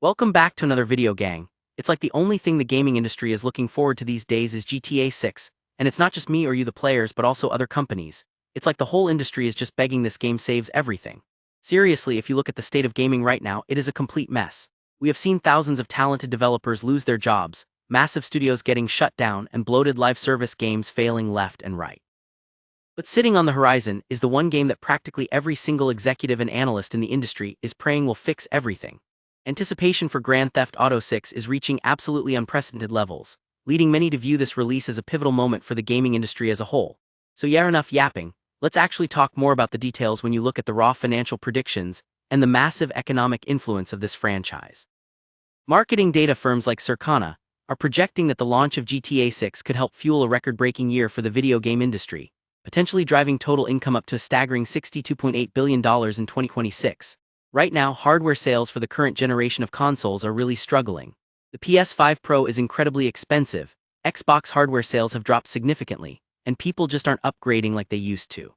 Welcome back to another video, gang. It's like the only thing the gaming industry is looking forward to these days is GTA 6, and it's not just me or you the players but also other companies. It's like the whole industry is just begging this game saves everything. Seriously, if you look at the state of gaming right now, it is a complete mess. We have seen thousands of talented developers lose their jobs, massive studios getting shut down, and bloated live service games failing left and right. But sitting on the horizon is the one game that practically every single executive and analyst in the industry is praying will fix everything. Anticipation for Grand Theft Auto 6 is reaching absolutely unprecedented levels, leading many to view this release as a pivotal moment for the gaming industry as a whole. So yeah, enough yapping, let's actually talk more about the details when you look at the raw financial predictions and the massive economic influence of this franchise. Marketing data firms like Circana are projecting that the launch of GTA 6 could help fuel a record-breaking year for the video game industry, potentially driving total income up to a staggering $62.8 billion in 2026. Right now, hardware sales for the current generation of consoles are really struggling. The PS5 Pro is incredibly expensive, Xbox hardware sales have dropped significantly, and people just aren't upgrading like they used to.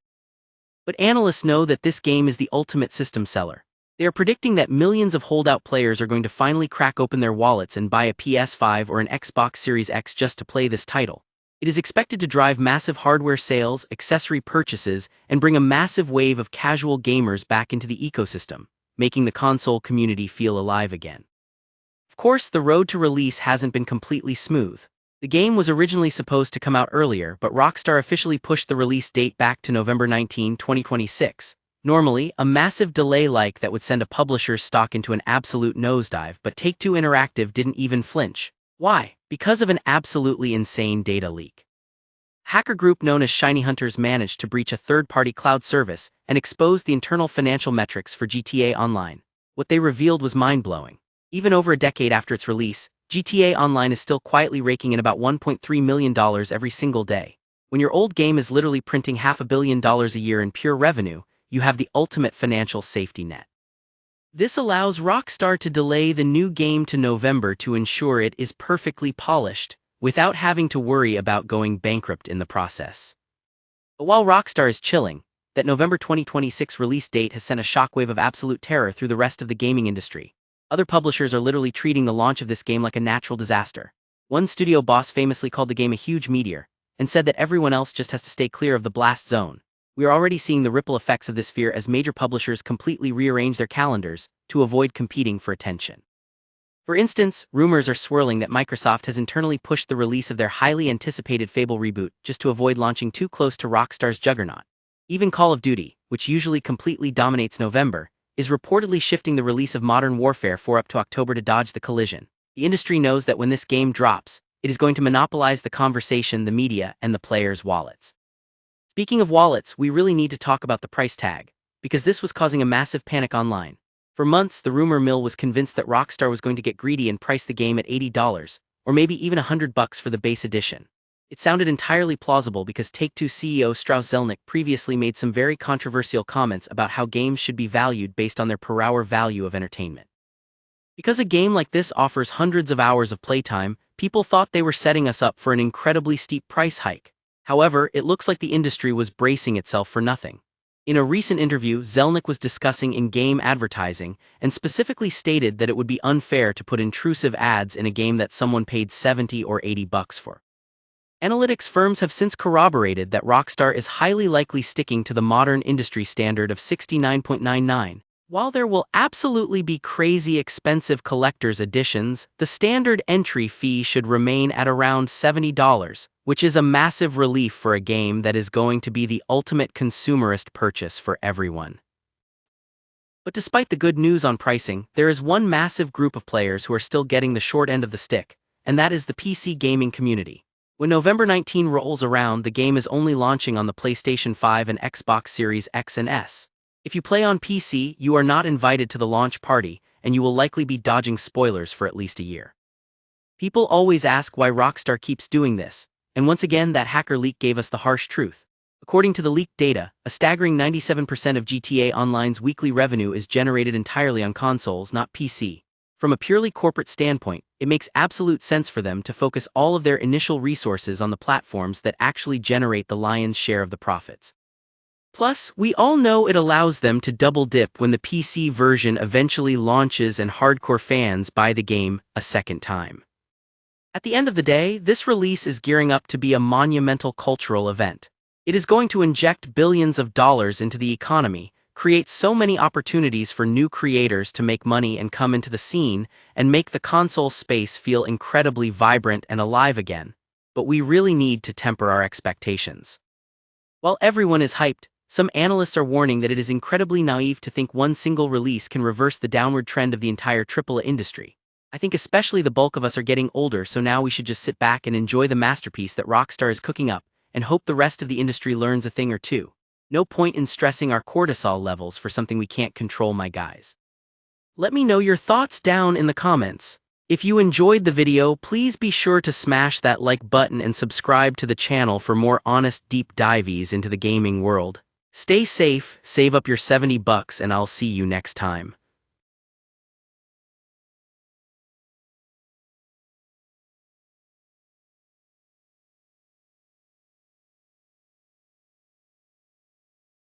But analysts know that this game is the ultimate system seller. They are predicting that millions of holdout players are going to finally crack open their wallets and buy a PS5 or an Xbox Series X just to play this title. It is expected to drive massive hardware sales, accessory purchases, and bring a massive wave of casual gamers back into the ecosystem, making the console community feel alive again. Of course, the road to release hasn't been completely smooth. The game was originally supposed to come out earlier, but Rockstar officially pushed the release date back to November 19, 2026. Normally, a massive delay like that would send a publisher's stock into an absolute nosedive, but Take-Two Interactive didn't even flinch. Why? Because of an absolutely insane data leak. Hacker group known as Shiny Hunters managed to breach a third-party cloud service and expose the internal financial metrics for GTA Online. What they revealed was mind-blowing. Even over a decade after its release, GTA Online is still quietly raking in about $1.3 million every single day. When your old game is literally printing $500 million a year in pure revenue, you have the ultimate financial safety net. This allows Rockstar to delay the new game to November to ensure it is perfectly polished, without having to worry about going bankrupt in the process. But while Rockstar is chilling, that November 2026 release date has sent a shockwave of absolute terror through the rest of the gaming industry. Other publishers are literally treating the launch of this game like a natural disaster. One studio boss famously called the game a huge meteor, and said that everyone else just has to stay clear of the blast zone. We are already seeing the ripple effects of this fear as major publishers completely rearrange their calendars to avoid competing for attention. For instance, rumors are swirling that Microsoft has internally pushed the release of their highly anticipated Fable reboot just to avoid launching too close to Rockstar's juggernaut. Even Call of Duty, which usually completely dominates November, is reportedly shifting the release of Modern Warfare 4 up to October to dodge the collision. The industry knows that when this game drops, it is going to monopolize the conversation, the media, and the players' wallets. Speaking of wallets, we really need to talk about the price tag, because this was causing a massive panic online. For months, the rumor mill was convinced that Rockstar was going to get greedy and price the game at $80, or maybe even $100 for the base edition. It sounded entirely plausible because Take-Two CEO Strauss Zelnick previously made some very controversial comments about how games should be valued based on their per-hour value of entertainment. Because a game like this offers hundreds of hours of playtime, people thought they were setting us up for an incredibly steep price hike. However, it looks like the industry was bracing itself for nothing. In a recent interview, Zelnick was discussing in-game advertising and specifically stated that it would be unfair to put intrusive ads in a game that someone paid $70 or $80 for. Analytics firms have since corroborated that Rockstar is highly likely sticking to the modern industry standard of $69.99. While there will absolutely be crazy expensive collector's editions, the standard entry fee should remain at around $70, which is a massive relief for a game that is going to be the ultimate consumerist purchase for everyone. But despite the good news on pricing, there is one massive group of players who are still getting the short end of the stick, and that is the PC gaming community. When November 19 rolls around, the game is only launching on the PlayStation 5 and Xbox Series X and S. If you play on PC, you are not invited to the launch party, and you will likely be dodging spoilers for at least a year. People always ask why Rockstar keeps doing this, and once again that hacker leak gave us the harsh truth. According to the leaked data, a staggering 97% of GTA Online's weekly revenue is generated entirely on consoles, not PC. From a purely corporate standpoint, it makes absolute sense for them to focus all of their initial resources on the platforms that actually generate the lion's share of the profits. Plus, we all know it allows them to double dip when the PC version eventually launches and hardcore fans buy the game a second time. At the end of the day, this release is gearing up to be a monumental cultural event. It is going to inject billions of dollars into the economy, create so many opportunities for new creators to make money and come into the scene, and make the console space feel incredibly vibrant and alive again. But we really need to temper our expectations. While everyone is hyped, some analysts are warning that it is incredibly naive to think one single release can reverse the downward trend of the entire AAA industry. I think especially the bulk of us are getting older, so now we should just sit back and enjoy the masterpiece that Rockstar is cooking up, and hope the rest of the industry learns a thing or two. No point in stressing our cortisol levels for something we can't control, my guys. Let me know your thoughts down in the comments. If you enjoyed the video, please be sure to smash that like button and subscribe to the channel for more honest deep dives into the gaming world. Stay safe, save up your $70, and I'll see you next time.